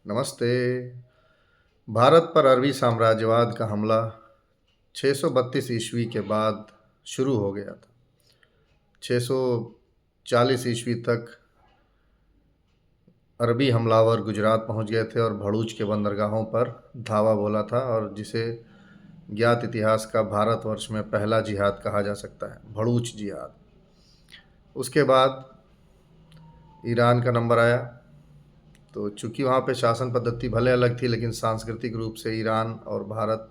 नमस्ते। भारत पर अरबी साम्राज्यवाद का हमला 632 ईस्वी के बाद शुरू हो गया था। 640 ईस्वी तक अरबी हमलावर गुजरात पहुंच गए थे और भड़ूच के बंदरगाहों पर धावा बोला था, और जिसे ज्ञात इतिहास का भारतवर्ष में पहला जिहाद कहा जा सकता है, भड़ूच जिहाद। उसके बाद ईरान का नंबर आया। तो चूंकि वहाँ पे शासन पद्धति भले अलग थी, लेकिन सांस्कृतिक रूप से ईरान और भारत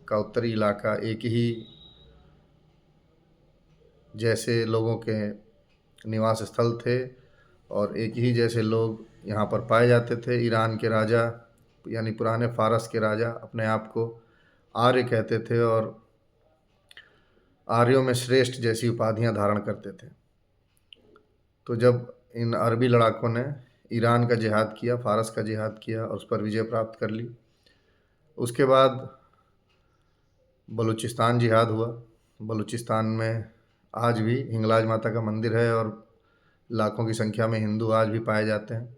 का उत्तरी इलाका एक ही जैसे लोगों के निवास स्थल थे, और एक ही जैसे लोग यहाँ पर पाए जाते थे। ईरान के राजा यानी पुराने फारस के राजा अपने आप को आर्य कहते थे और आर्यों में श्रेष्ठ जैसी उपाधियाँ धारण करते थे। तो जब इन अरबी लड़ाकों ने ईरान का जिहाद किया, फारस का जिहाद किया और उस पर विजय प्राप्त कर ली, उसके बाद बलूचिस्तान जिहाद हुआ। बलूचिस्तान में आज भी हिंगलाज माता का मंदिर है और लाखों की संख्या में हिंदू आज भी पाए जाते हैं।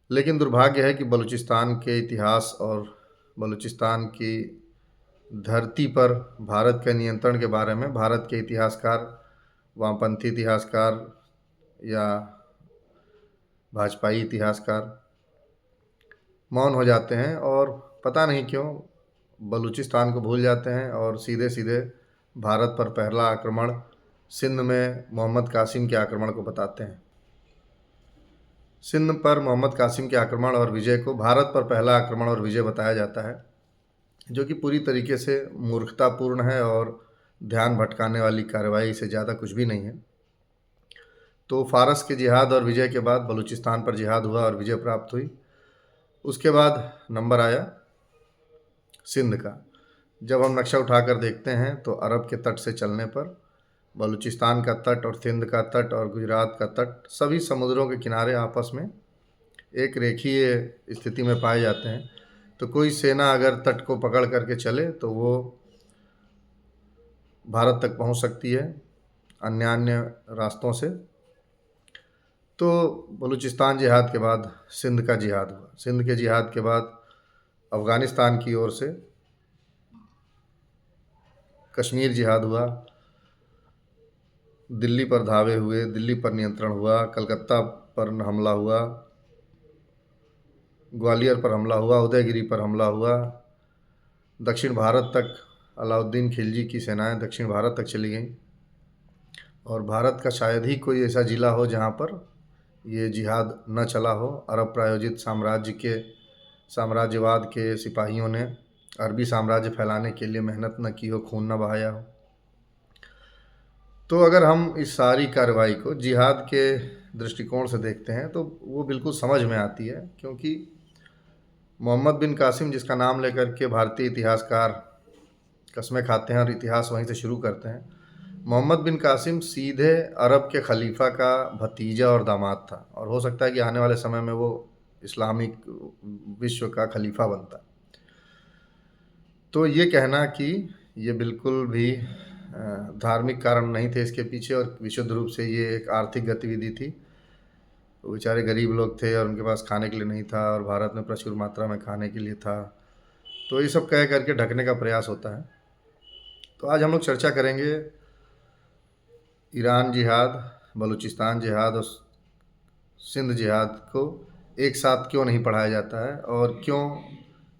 लेकिन दुर्भाग्य है कि बलूचिस्तान के इतिहास और बलूचिस्तान की धरती पर भारत के नियंत्रण के बारे में भारत के इतिहासकार, वामपंथी इतिहासकार या भाजपाई इतिहासकार मौन हो जाते हैं, और पता नहीं क्यों बलूचिस्तान को भूल जाते हैं और सीधे सीधे भारत पर पहला आक्रमण सिंध में मोहम्मद कासिम के आक्रमण को बताते हैं। सिंध पर मोहम्मद कासिम के आक्रमण और विजय को भारत पर पहला आक्रमण और विजय बताया जाता है, जो कि पूरी तरीके से मूर्खतापूर्ण है और ध्यान भटकाने वाली कार्रवाई से ज़्यादा कुछ भी नहीं है। तो फारस के जिहाद और विजय के बाद बलूचिस्तान पर जिहाद हुआ और विजय प्राप्त हुई। उसके बाद नंबर आया सिंध का। जब हम नक्शा उठाकर देखते हैं तो अरब के तट से चलने पर बलूचिस्तान का तट और सिंध का तट और गुजरात का तट, सभी समुद्रों के किनारे आपस में एक रेखीय स्थिति में पाए जाते हैं। तो कोई सेना अगर तट को पकड़ करके चले तो वो भारत तक पहुंच सकती है अन्य रास्तों से। तो बलूचिस्तान जिहाद के बाद सिंध का जिहाद हुआ। सिंध के जिहाद के बाद अफ़गानिस्तान की ओर से कश्मीर जिहाद हुआ। दिल्ली पर धावे हुए, दिल्ली पर नियंत्रण हुआ, कलकत्ता पर हमला हुआ, ग्वालियर पर हमला हुआ, उदयगिरी पर हमला हुआ। दक्षिण भारत तक अलाउद्दीन खिलजी की सेनाएं दक्षिण भारत तक चली गईं, और भारत का शायद ही कोई ऐसा ज़िला हो जहां पर ये जिहाद न चला हो। अरब प्रायोजित साम्राज्यवाद के सिपाहियों ने अरबी साम्राज्य फैलाने के लिए मेहनत न की हो, खून न बहाया हो। तो अगर हम इस सारी कार्रवाई को जिहाद के दृष्टिकोण से देखते हैं तो वो बिल्कुल समझ में आती है, क्योंकि मोहम्मद बिन कासिम, जिसका नाम लेकर के भारतीय इतिहासकार कस्में खाते हैं और इतिहास वहीं से शुरू करते हैं, मोहम्मद बिन कासिम सीधे अरब के खलीफा का भतीजा और दामाद था, और हो सकता है कि आने वाले समय में वो इस्लामिक विश्व का खलीफा बनता। तो ये कहना कि ये बिल्कुल भी धार्मिक कारण नहीं थे इसके पीछे, और विशुद्ध रूप से ये एक आर्थिक गतिविधि थी। वो बेचारे गरीब लोग थे और उनके पास खाने के लिए नहीं था, और भारत में प्रचुर मात्रा में खाने के लिए था। तो ये सब कह करके ढकने का प्रयास होता है। तो आज हम लोग चर्चा करेंगे ईरान जिहाद, बलूचिस्तान जिहाद और सिंध जिहाद को एक साथ क्यों नहीं पढ़ाया जाता है, और क्यों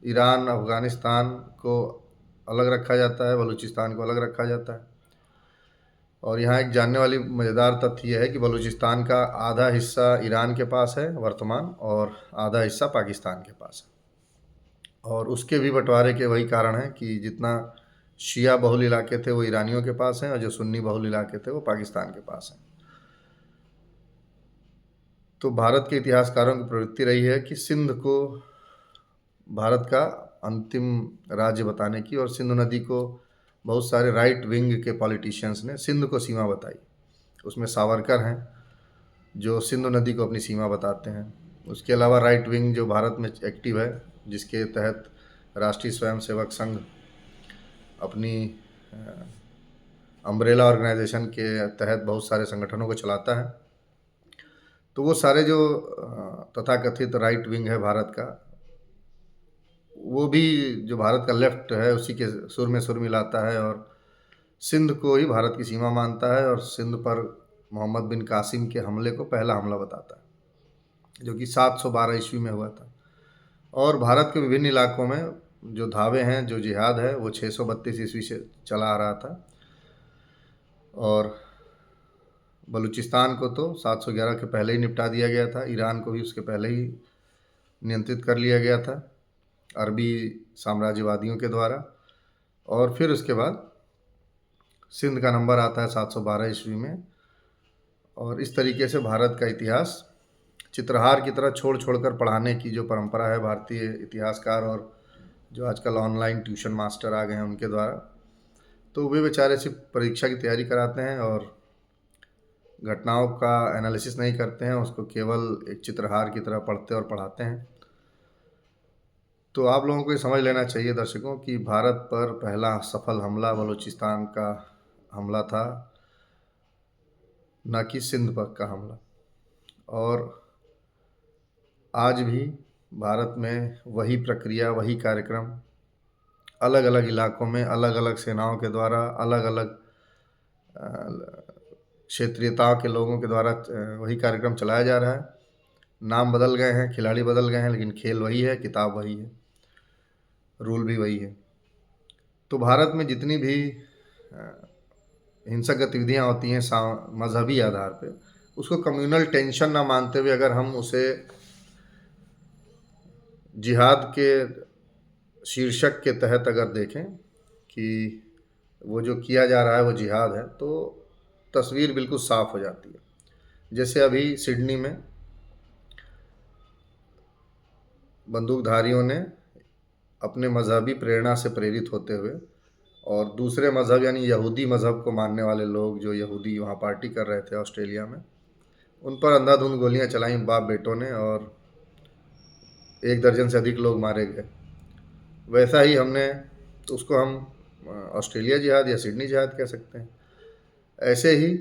ईरान अफ़गानिस्तान को अलग रखा जाता है, बलूचिस्तान को अलग रखा जाता है। और यहाँ एक जानने वाली मज़ेदार तथ्य यह है कि बलूचिस्तान का आधा हिस्सा ईरान के पास है वर्तमान, और आधा हिस्सा पाकिस्तान के पास है। और उसके भी बंटवारे के वही कारण है कि जितना शिया बहुल इलाके थे वो ईरानियों के पास हैं, और जो सुन्नी बहुल इलाके थे वो पाकिस्तान के पास हैं। तो भारत के इतिहासकारों की प्रवृत्ति रही है कि सिंध को भारत का अंतिम राज्य बताने की, और सिंधु नदी को बहुत सारे राइट विंग के पॉलिटिशियंस ने सिंध को सीमा बताई। उसमें सावरकर हैं जो सिंधु नदी को अपनी सीमा बताते हैं। उसके अलावा राइट विंग जो भारत में एक्टिव है, जिसके तहत राष्ट्रीय स्वयंसेवक संघ अपनी अम्ब्रेला ऑर्गेनाइजेशन के तहत बहुत सारे संगठनों को चलाता है। तो वो सारे जो तथाकथित राइट विंग है भारत का, वो भी जो भारत का लेफ्ट है उसी के सुर में सुर मिलाता है और सिंध को ही भारत की सीमा मानता है और सिंध पर मोहम्मद बिन कासिम के हमले को पहला हमला बताता है, जो कि 712 ईस्वी में हुआ था। और भारत के विभिन्न इलाकों में जो धावे हैं, जो जिहाद है, वो 632 ईस्वी से चला आ रहा था। और बलूचिस्तान को तो 711 के पहले ही निपटा दिया गया था, ईरान को भी उसके पहले ही नियंत्रित कर लिया गया था अरबी साम्राज्यवादियों के द्वारा। और फिर उसके बाद सिंध का नंबर आता है 712 ईस्वी में। और इस तरीके से भारत का इतिहास चित्रहार की तरह छोड़ छोड़ कर पढ़ाने की जो परंपरा है भारतीय इतिहासकार और जो आजकल ऑनलाइन ट्यूशन मास्टर आ गए हैं उनके द्वारा, तो वे बेचारे सिर्फ परीक्षा की तैयारी कराते हैं और घटनाओं का एनालिसिस नहीं करते हैं, उसको केवल एक चित्रहार की तरह पढ़ते और पढ़ाते हैं। तो आप लोगों को ये समझ लेना चाहिए दर्शकों कि भारत पर पहला सफल हमला बलूचिस्तान का हमला था, न कि सिंध पर का हमला। और आज भी भारत में वही प्रक्रिया, वही कार्यक्रम अलग अलग इलाकों में अलग अलग सेनाओं के द्वारा, अलग अलग क्षेत्रीयताओं के लोगों के द्वारा वही कार्यक्रम चलाया जा रहा है। नाम बदल गए हैं, खिलाड़ी बदल गए हैं, लेकिन खेल वही है, किताब वही है, रूल भी वही है। तो भारत में जितनी भी हिंसक गतिविधियां होती हैं मजहबी आधार पे, उसको कम्युनल टेंशन ना मानते हुए अगर हम उसे जिहाद के शीर्षक के तहत अगर देखें कि वो जो किया जा रहा है वो जिहाद है, तो तस्वीर बिल्कुल साफ हो जाती है। जैसे अभी सिडनी में बंदूकधारियों ने अपने मजहबी प्रेरणा से प्रेरित होते हुए और दूसरे मज़हब यानी यहूदी मज़हब को मानने वाले लोग जो यहूदी वहाँ पार्टी कर रहे थे ऑस्ट्रेलिया में, उन पर अंधाधुंध गोलियां चलाईं बाप बेटों ने और 1 दर्जन से अधिक लोग मारे गए। वैसा ही हमने, तो उसको हम ऑस्ट्रेलिया जिहाद या सिडनी जिहाद कह सकते हैं। ऐसे ही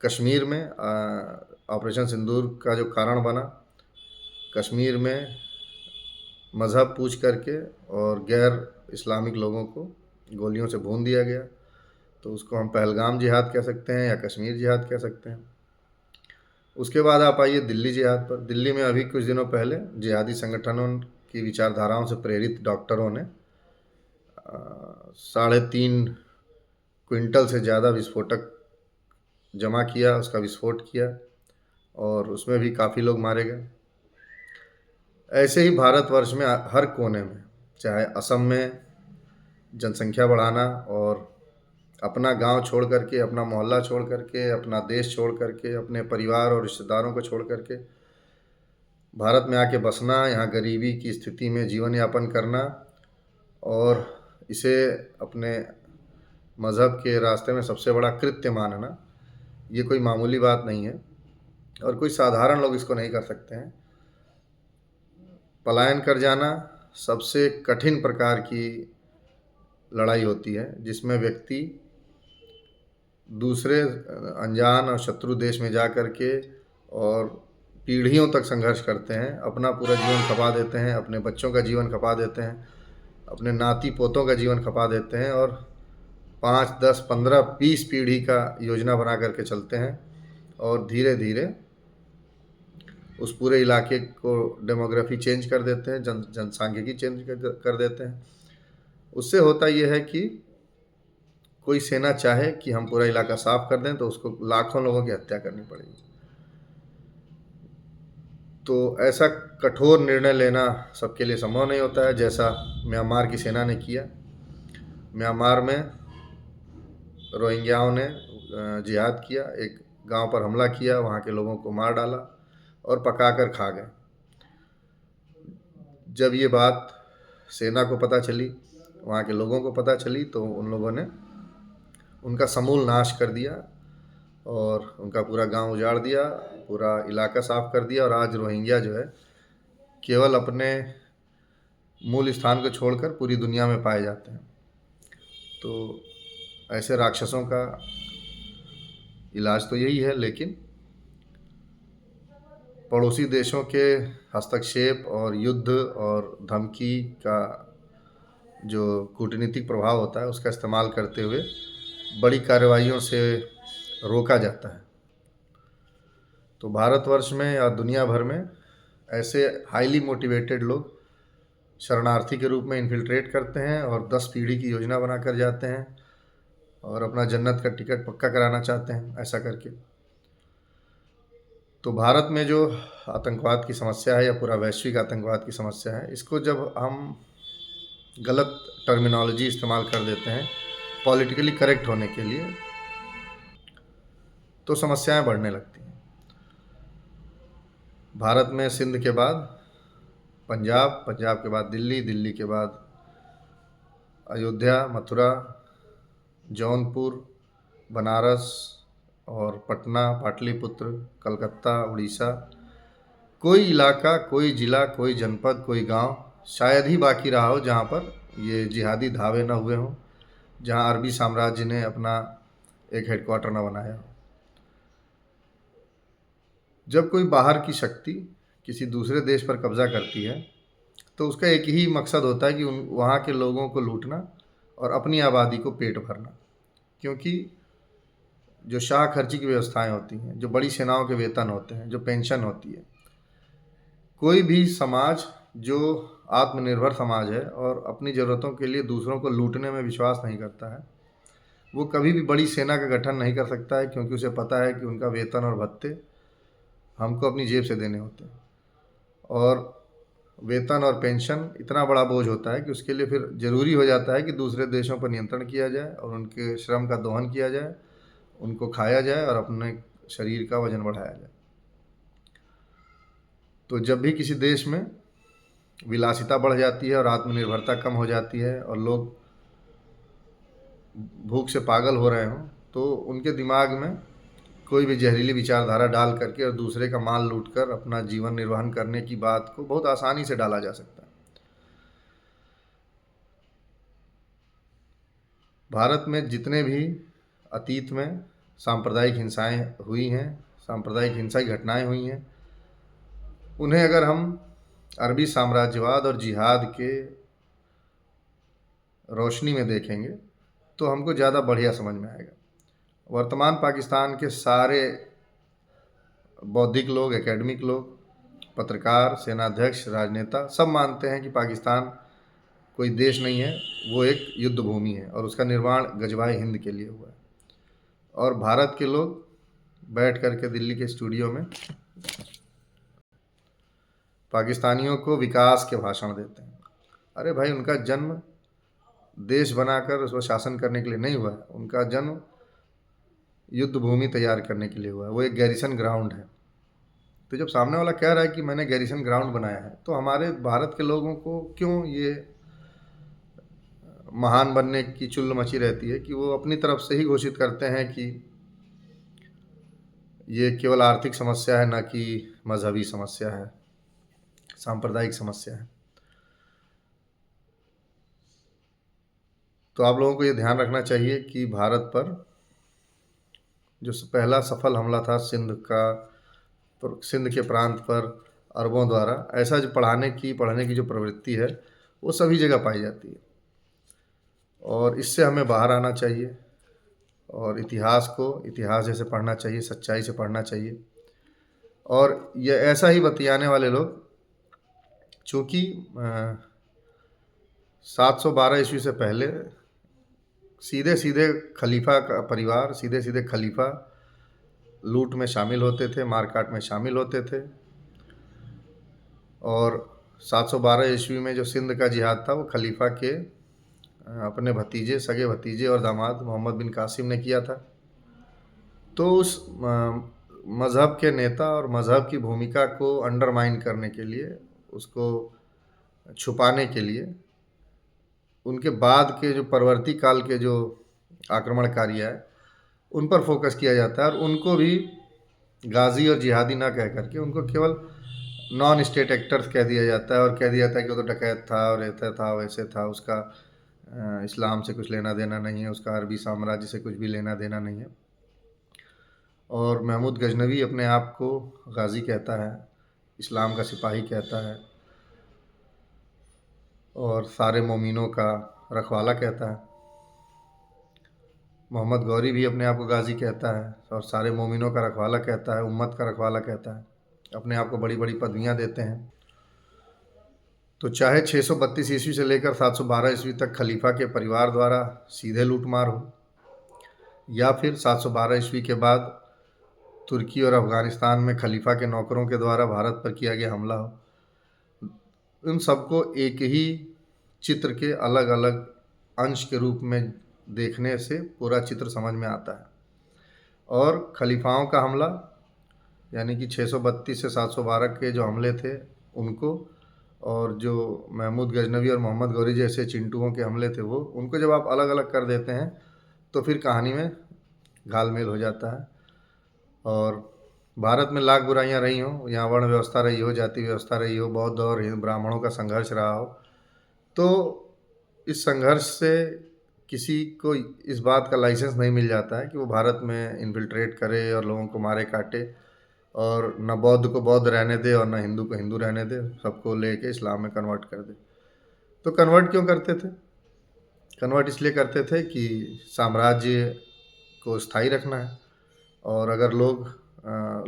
कश्मीर में ऑपरेशन सिंदूर का जो कारण बना, कश्मीर में मज़हब पूछ करके और गैर इस्लामिक लोगों को गोलियों से भून दिया गया, तो उसको हम पहलगाम जिहाद कह सकते हैं या कश्मीर जिहाद कह सकते हैं। उसके बाद आप आइए दिल्ली जिहाद पर। दिल्ली में अभी कुछ दिनों पहले जिहादी संगठनों की विचारधाराओं से प्रेरित डॉक्टरों ने 3.5 क्विंटल से ज़्यादा विस्फोटक जमा किया, उसका विस्फोट किया और उसमें भी काफ़ी लोग मारे गए। ऐसे ही भारतवर्ष में हर कोने में, चाहे असम में जनसंख्या बढ़ाना और अपना गांव छोड़ करके, अपना मोहल्ला छोड़ करके, अपना देश छोड़ करके, अपने परिवार और रिश्तेदारों को छोड़ करके भारत में आके बसना, यहाँ गरीबी की स्थिति में जीवन यापन करना और इसे अपने मज़हब के रास्ते में सबसे बड़ा कृत्य मानना, ये कोई मामूली बात नहीं है और कोई साधारण लोग इसको नहीं कर सकते हैं। पलायन कर जाना सबसे कठिन प्रकार की लड़ाई होती है, जिसमें व्यक्ति दूसरे अनजान और शत्रु देश में जा कर के और पीढ़ियों तक संघर्ष करते हैं, अपना पूरा जीवन खपा देते हैं, अपने बच्चों का जीवन खपा देते हैं, अपने नाती पोतों का जीवन खपा देते हैं और 5, 10, 15, 20 पीढ़ी का योजना बना करके चलते हैं और धीरे धीरे उस पूरे इलाके को डेमोग्राफी चेंज कर देते हैं, जनसांख्यिकी चेंज कर देते हैं। उससे होता यह है कि कोई सेना चाहे कि हम पूरा इलाका साफ कर दें तो उसको लाखों लोगों की हत्या करनी पड़ेगी। तो ऐसा कठोर निर्णय लेना सबके लिए संभव नहीं होता है, जैसा म्यांमार की सेना ने किया। म्यांमार में रोहिंग्याओं ने जिहाद किया, एक गांव पर हमला किया, वहाँ के लोगों को मार डाला और पका कर खा गए। जब ये बात सेना को पता चली, वहाँ के लोगों को पता चली, तो उन लोगों ने उनका समूल नाश कर दिया और उनका पूरा गांव उजाड़ दिया, पूरा इलाका साफ कर दिया और आज रोहिंग्या जो है केवल अपने मूल स्थान को छोड़कर पूरी दुनिया में पाए जाते हैं। तो ऐसे राक्षसों का इलाज तो यही है, लेकिन पड़ोसी देशों के हस्तक्षेप और युद्ध और धमकी का जो कूटनीतिक प्रभाव होता है उसका इस्तेमाल करते हुए बड़ी कार्रवाइयों से रोका जाता है। तो भारतवर्ष में या दुनिया भर में ऐसे हाईली मोटिवेटेड लोग शरणार्थी के रूप में इन्फिल्ट्रेट करते हैं और 10 पीढ़ी की योजना बनाकर जाते हैं और अपना जन्नत का टिकट पक्का कराना चाहते हैं ऐसा करके। तो भारत में जो आतंकवाद की समस्या है या पूरा वैश्विक आतंकवाद की समस्या है, इसको जब हम गलत टर्मिनोलॉजी इस्तेमाल कर देते हैं पॉलिटिकली करेक्ट होने के लिए, तो समस्याएं बढ़ने लगती हैं। भारत में सिंध के बाद पंजाब, पंजाब के बाद दिल्ली, दिल्ली के बाद अयोध्या, मथुरा, जौनपुर, बनारस और पटना, पाटलिपुत्र, कलकत्ता, उड़ीसा, कोई इलाका, कोई ज़िला, कोई जनपद, कोई गांव शायद ही बाकी रहा हो जहां पर ये जिहादी धावे न हुए हों, जहां अरबी साम्राज्य ने अपना एक हेडक्वार्टर न बनाया हो। जब कोई बाहर की शक्ति किसी दूसरे देश पर कब्जा करती है तो उसका एक ही मकसद होता है कि वहाँ के लोगों को लूटना और अपनी आबादी को पेट भरना। क्योंकि जो शाह खर्ची की व्यवस्थाएं होती हैं, जो बड़ी सेनाओं के वेतन होते हैं, जो पेंशन होती है, कोई भी समाज जो आत्मनिर्भर समाज है और अपनी ज़रूरतों के लिए दूसरों को लूटने में विश्वास नहीं करता है, वो कभी भी बड़ी सेना का गठन नहीं कर सकता है, क्योंकि उसे पता है कि उनका वेतन और भत्ते हमको अपनी जेब से देने होते हैं और वेतन और पेंशन इतना बड़ा बोझ होता है कि उसके लिए फिर ज़रूरी हो जाता है कि दूसरे देशों पर नियंत्रण किया जाए और उनके श्रम का दोहन किया जाए, उनको खाया जाए और अपने शरीर का वजन बढ़ाया जाए। तो जब भी किसी देश में विलासिता बढ़ जाती है और आत्मनिर्भरता कम हो जाती है और लोग भूख से पागल हो रहे हों, तो उनके दिमाग में कोई भी जहरीली विचारधारा डाल करके और दूसरे का माल लूटकर अपना जीवन निर्वहन करने की बात को बहुत आसानी से डाला जा सकता है। भारत में जितने भी अतीत में सांप्रदायिक हिंसाएं हुई हैं, सांप्रदायिक हिंसा की घटनाएं हुई हैं, उन्हें अगर हम अरबी साम्राज्यवाद और जिहाद के रोशनी में देखेंगे तो हमको ज़्यादा बढ़िया समझ में आएगा। वर्तमान पाकिस्तान के सारे बौद्धिक लोग, एकेडमिक लोग, पत्रकार, सेनाध्यक्ष, राजनेता सब मानते हैं कि पाकिस्तान कोई देश नहीं है, वो एक युद्ध भूमि है और उसका निर्माण गजवाए हिंद के लिए हुआ है। और भारत के लोग बैठ करके दिल्ली के स्टूडियो में पाकिस्तानियों को विकास के भाषण देते हैं। अरे भाई, उनका जन्म देश बनाकर उसको शासन करने के लिए नहीं हुआ है, उनका जन्म युद्ध भूमि तैयार करने के लिए हुआ है। वो एक गैरिसन ग्राउंड है। तो जब सामने वाला कह रहा है कि मैंने गैरिसन ग्राउंड बनाया है, तो हमारे भारत के लोगों को क्यों ये महान बनने की चुल्ल मची रहती है कि वो अपनी तरफ से ही घोषित करते हैं कि ये केवल आर्थिक समस्या है, ना कि मजहबी समस्या है, सांप्रदायिक समस्या है। तो आप लोगों को ये ध्यान रखना चाहिए कि भारत पर जो पहला सफल हमला था सिंध के प्रांत पर अरबों द्वारा, ऐसा जो पढ़ने की जो प्रवृत्ति है वो सभी जगह पाई जाती है और इससे हमें बाहर आना चाहिए और इतिहास जैसे पढ़ना चाहिए, सच्चाई से पढ़ना चाहिए। और ये ऐसा ही बतियाने वाले लोग, चूँकि 712 ईस्वी से पहले सीधे सीधे खलीफा का परिवार, सीधे सीधे खलीफा लूट में शामिल होते थे, मारकाट में शामिल होते थे। और 712 ईस्वी में जो सिंध का जिहाद था वो खलीफा के अपने भतीजे, सगे भतीजे और दामाद मोहम्मद बिन कासिम ने किया था। तो उस मज़हब के नेता और मज़हब की भूमिका को अंडरमाइन करने के लिए, उसको छुपाने के लिए, उनके बाद के जो परवर्ती काल के जो आक्रमणकारी है उन पर फोकस किया जाता है और उनको भी गाजी और जिहादी ना कह करके उनको केवल नॉन स्टेट एक्टर्स कह दिया जाता है और कह दिया जाता है कि वो तो डकैत था और ऐसा था वैसे था, उसका इस्लाम से कुछ लेना देना नहीं है, उसका अरबी साम्राज्य से कुछ भी लेना देना नहीं है। और महमूद गजनवी अपने आप को गाज़ी कहता है, इस्लाम का सिपाही कहता है और सारे मोमिनों का रखवाला कहता है। मोहम्मद गौरी भी अपने आप को गाज़ी कहता है और सारे मोमिनों का रखवाला कहता है, उम्मत का रखवाला कहता है। अपने आप को बड़ी बड़ी पदवियाँ देते हैं। तो चाहे 632 ईस्वी से लेकर 712 ईस्वी तक खलीफा के परिवार द्वारा सीधे लूटमार हो, या फिर 712 ईस्वी के बाद तुर्की और अफ़गानिस्तान में खलीफा के नौकरों के द्वारा भारत पर किया गया हमला हो, इन सबको एक ही चित्र के अलग अलग अंश के रूप में देखने से पूरा चित्र समझ में आता है। और खलीफाओं का हमला यानी कि 632 से 712 के जो हमले थे उनको, और जो महमूद गजनवी और मोहम्मद गौरी जैसे चिंटुओं के हमले थे वो, उनको जब आप अलग अलग कर देते हैं तो फिर कहानी में घालमेल हो जाता है। और भारत में लाख बुराइयां रही हों, यहाँ वर्ण व्यवस्था रही हो, जाति व्यवस्था रही हो, बौद्ध और ब्राह्मणों का संघर्ष रहा हो, तो इस संघर्ष से किसी को इस बात का लाइसेंस नहीं मिल जाता है कि वो भारत में इन्फिल्ट्रेट करे और लोगों को मारे काटे, और न बौद्ध को बौद्ध रहने दे और न हिंदू को हिंदू रहने दे, सबको लेके इस्लाम में कन्वर्ट कर दे। तो कन्वर्ट क्यों करते थे? कन्वर्ट इसलिए करते थे कि साम्राज्य को स्थायी रखना है, और अगर लोग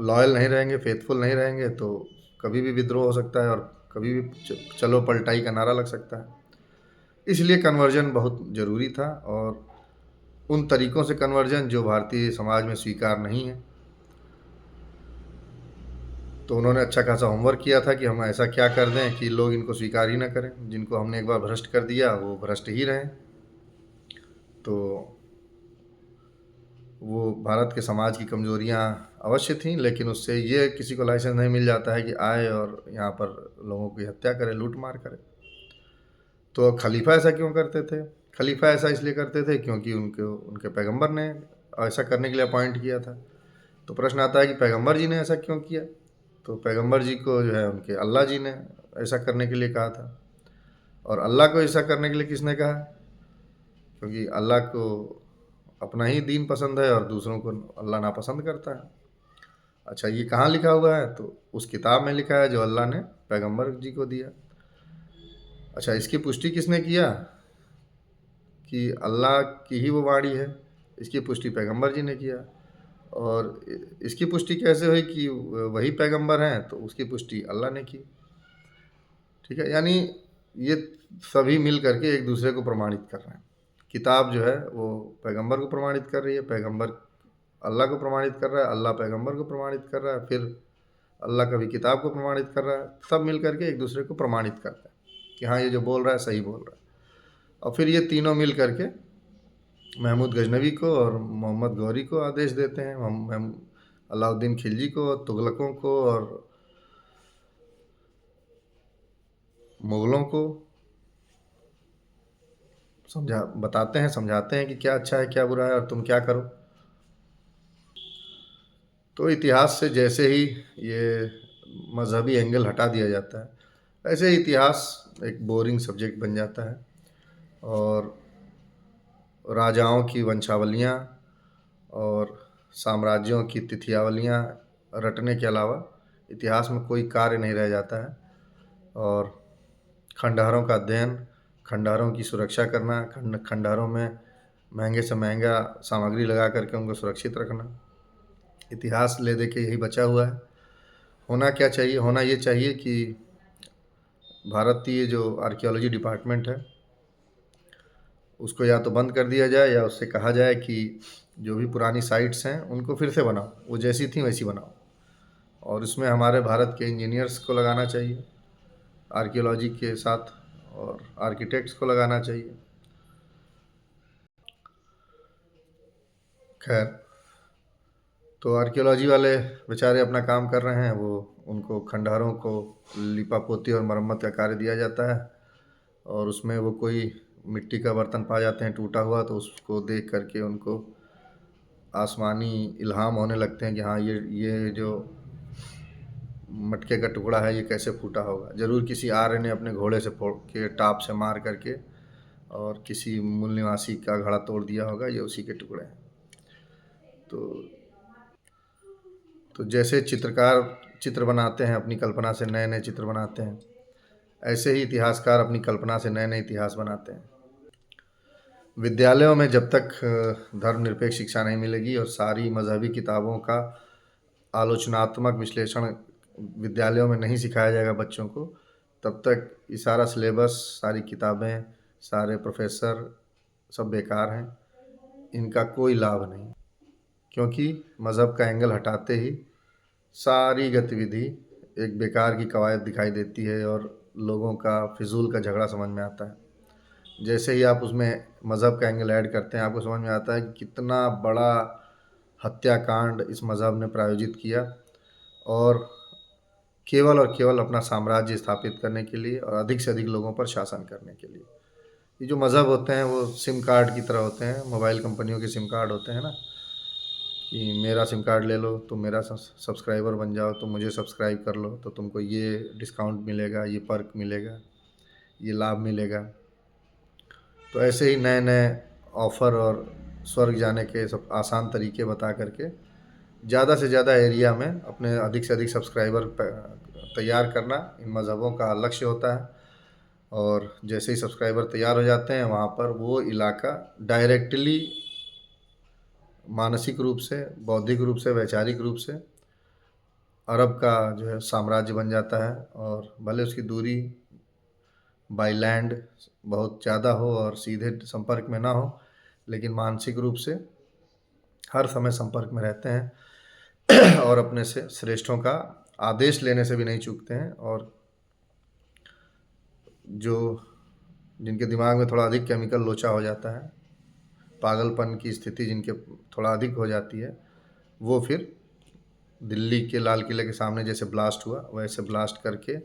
लॉयल नहीं रहेंगे, फेथफुल नहीं रहेंगे, तो कभी भी विद्रोह हो सकता है और कभी भी चलो पलटाई का नारा लग सकता है। इसलिए कन्वर्जन बहुत ज़रूरी था, और उन तरीक़ों से कन्वर्जन जो भारतीय समाज में स्वीकार नहीं है। तो उन्होंने अच्छा खासा होमवर्क किया था कि हम ऐसा क्या कर दें कि लोग इनको स्वीकार ही ना करें। जिनको हमने एक बार भ्रष्ट कर दिया वो भ्रष्ट ही रहें। तो वो भारत के समाज की कमज़ोरियाँ अवश्य थीं, लेकिन उससे ये किसी को लाइसेंस नहीं मिल जाता है कि आए और यहाँ पर लोगों की हत्या करे, लूट मार करे। तो खलीफा ऐसा क्यों करते थे? खलीफा ऐसा इसलिए करते थे क्योंकि उनके पैगंबर ने ऐसा करने के लिए अपॉइंट किया था। तो प्रश्न आता है कि पैगंबर जी ने ऐसा क्यों किया? तो पैगंबर जी को जो है उनके अल्लाह जी ने ऐसा करने के लिए कहा था। और अल्लाह को ऐसा करने के लिए किसने कहा? क्योंकि अल्लाह को अपना ही दीन पसंद है और दूसरों को अल्लाह नापसंद करता है। अच्छा, ये कहाँ लिखा हुआ है? तो उस किताब में लिखा है जो अल्लाह ने पैगंबर जी को दिया। अच्छा, इसकी पुष्टि किसने किया कि अल्लाह की ही वो वाणी है? इसकी पुष्टि पैगंबर जी ने किया। और इसकी पुष्टि कैसे हुई कि वही पैगंबर हैं? तो उसकी पुष्टि अल्लाह ने की। ठीक है, यानी ये सभी मिल करके एक दूसरे को प्रमाणित कर रहे हैं। किताब जो है वो पैगंबर को प्रमाणित कर रही है, पैगंबर अल्लाह को प्रमाणित कर रहा है, अल्लाह पैगंबर को प्रमाणित कर रहा है, फिर अल्लाह कभी किताब को प्रमाणित कर रहा है। सब मिल करके एक दूसरे को प्रमाणित करते हैं कि हाँ, ये जो बोल रहा है सही बोल रहा है। और फिर ये तीनों मिल करके महमूद गजनवी को और मोहम्मद गौरी को आदेश देते हैं, हम अलाउद्दीन खिलजी को, तुगलकों को और मुग़लों को बताते हैं, समझाते हैं कि क्या अच्छा है, क्या बुरा है और तुम क्या करो। तो इतिहास से जैसे ही ये मज़हबी एंगल हटा दिया जाता है, ऐसे ही इतिहास एक बोरिंग सब्जेक्ट बन जाता है, और राजाओं की वंशावलियाँ और साम्राज्यों की तिथियावलियाँ रटने के अलावा इतिहास में कोई कार्य नहीं रह जाता है। और खंडहरों का अध्ययन, खंडहरों की सुरक्षा करना, खंडहरों में महंगे से महंगा सामग्री लगा करके उनको सुरक्षित रखना, इतिहास ले दे के यही बचा हुआ है। होना क्या चाहिए? होना ये चाहिए कि भारतीय जो आर्कियोलॉजी डिपार्टमेंट है उसको या तो बंद कर दिया जाए, या उससे कहा जाए कि जो भी पुरानी साइट्स हैं उनको फिर से बनाओ, वो जैसी थी वैसी बनाओ। और इसमें हमारे भारत के इंजीनियर्स को लगाना चाहिए आर्कियोलॉजी के साथ, और आर्किटेक्ट्स को लगाना चाहिए। खैर, तो आर्कियोलॉजी वाले बेचारे अपना काम कर रहे हैं, वो उनको खंडहरों को लिपापोती और मरम्मत का कार्य दिया जाता है, और उसमें वो कोई मिट्टी का बर्तन पा जाते हैं टूटा हुआ, तो उसको देख करके उनको आसमानी इल्हाम होने लगते हैं कि हाँ, ये जो मटके का टुकड़ा है ये कैसे फूटा होगा। ज़रूर किसी आर्य ने अपने घोड़े से फोड़ के, टाप से मार करके, और किसी मूल निवासी का घड़ा तोड़ दिया होगा, ये उसी के टुकड़े हैं। तो तो जैसे चित्रकार चित्र बनाते हैं, अपनी कल्पना से नए-नए चित्र बनाते हैं, ऐसे ही इतिहासकार अपनी कल्पना से नए-नए इतिहास बनाते हैं। विद्यालयों में जब तक धर्मनिरपेक्ष शिक्षा नहीं मिलेगी और सारी मज़हबी किताबों का आलोचनात्मक विश्लेषण विद्यालयों में नहीं सिखाया जाएगा बच्चों को, तब तक ये सारा सिलेबस, सारी किताबें, सारे प्रोफ़ेसर सब बेकार हैं। इनका कोई लाभ नहीं, क्योंकि मज़हब का एंगल हटाते ही सारी गतिविधि एक बेकार की कवायद दिखाई देती है और लोगों का फ़िज़ूल का झगड़ा समझ में आता है। जैसे ही आप उसमें मज़हब का एंगल ऐड करते हैं, आपको समझ में आता है कि कितना बड़ा हत्याकांड इस मज़हब ने प्रायोजित किया, और केवल अपना साम्राज्य स्थापित करने के लिए और अधिक से अधिक लोगों पर शासन करने के लिए। ये जो मज़हब होते हैं वो सिम कार्ड की तरह होते हैं, मोबाइल कंपनियों के सिम कार्ड होते हैं ना, कि मेरा सिम कार्ड ले लो, तुम मेरा सब्सक्राइबर बन जाओ, तुम मुझे सब्सक्राइब कर लो तो तुमको ये डिस्काउंट मिलेगा, ये पर्क मिलेगा, ये लाभ मिलेगा। तो ऐसे ही नए-नए ऑफ़र और स्वर्ग जाने के सब आसान तरीके बता करके ज़्यादा से ज़्यादा एरिया में अपने अधिक से अधिक सब्सक्राइबर तैयार करना इन मज़हबों का लक्ष्य होता है। और जैसे ही सब्सक्राइबर तैयार हो जाते हैं, वहाँ पर वो इलाका डायरेक्टली मानसिक रूप से, बौद्धिक रूप से, वैचारिक रूप से अरब का जो है साम्राज्य बन जाता है। और भले उसकी दूरी बाय लैंड बहुत ज़्यादा हो और सीधे संपर्क में ना हो, लेकिन मानसिक रूप से हर समय संपर्क में रहते हैं और अपने से श्रेष्ठों का आदेश लेने से भी नहीं चूकते हैं। और जो जिनके दिमाग में थोड़ा अधिक केमिकल लोचा हो जाता है, पागलपन की स्थिति जिनके थोड़ा अधिक हो जाती है, वो फिर दिल्ली के लाल किले के सामने जैसे ब्लास्ट हुआ, वैसे ब्लास्ट करके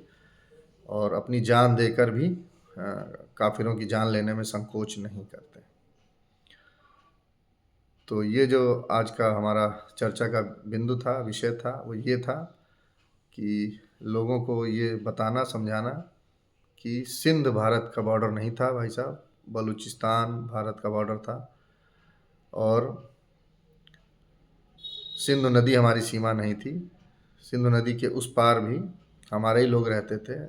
और अपनी जान देकर भी काफिरों की जान लेने में संकोच नहीं करते। तो ये जो आज का हमारा चर्चा का बिंदु था, विषय था, वो ये था कि लोगों को ये बताना, समझाना कि सिंध भारत का बॉर्डर नहीं था भाई साहब, बलूचिस्तान भारत का बॉर्डर था। और सिंधु नदी हमारी सीमा नहीं थी, सिंधु नदी के उस पार भी हमारे ही लोग रहते थे।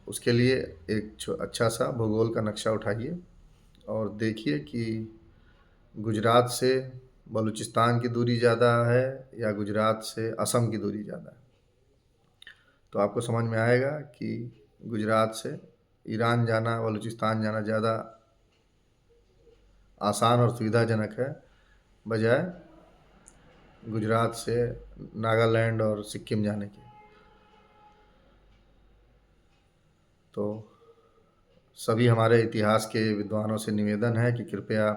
उसके लिए एक अच्छा सा भूगोल का नक्शा उठाइए और देखिए कि गुजरात से बलूचिस्तान की दूरी ज़्यादा है या गुजरात से असम की दूरी ज़्यादा है। तो आपको समझ में आएगा कि गुजरात से ईरान जाना, बलूचिस्तान जाना ज़्यादा आसान और सुविधाजनक है, बजाय गुजरात से नागालैंड और सिक्किम जाने के। तो सभी हमारे इतिहास के विद्वानों से निवेदन है कि कृपया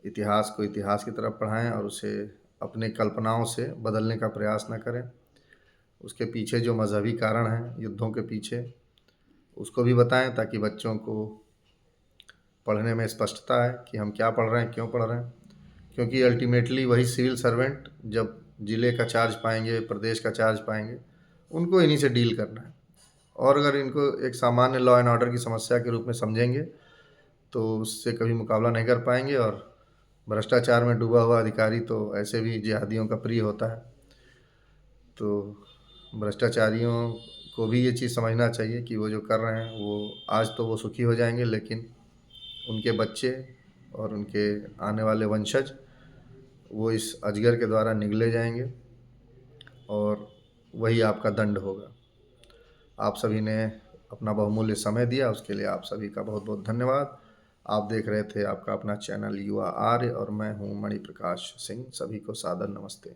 इतिहास को इतिहास की तरफ पढ़ाएं और उसे अपने कल्पनाओं से बदलने का प्रयास न करें। उसके पीछे जो मज़हबी कारण हैं युद्धों के पीछे, उसको भी बताएं ताकि बच्चों को पढ़ने में स्पष्टता है कि हम क्या पढ़ रहे हैं, क्यों पढ़ रहे हैं। क्योंकि अल्टीमेटली वही सिविल सर्वेंट जब ज़िले का चार्ज पाएंगे, प्रदेश का चार्ज पाएंगे, उनको इन्हीं से डील करना है। और अगर इनको एक सामान्य लॉ एंड ऑर्डर की समस्या के रूप में समझेंगे तो उससे कभी मुकाबला नहीं कर पाएंगे। और भ्रष्टाचार में डूबा हुआ अधिकारी तो ऐसे भी जिहादियों का प्रिय होता है। तो भ्रष्टाचारियों को भी ये चीज़ समझना चाहिए कि वो जो कर रहे हैं, वो आज तो वो सुखी हो जाएंगे, लेकिन उनके बच्चे और उनके आने वाले वंशज वो इस अजगर के द्वारा निगले जाएंगे और वही आपका दंड होगा। आप सभी ने अपना बहुमूल्य समय दिया, उसके लिए आप सभी का बहुत बहुत धन्यवाद। आप देख रहे थे आपका अपना चैनल युवा आर्य और मैं हूँ मणि प्रकाश सिंह। सभी को सादर नमस्ते।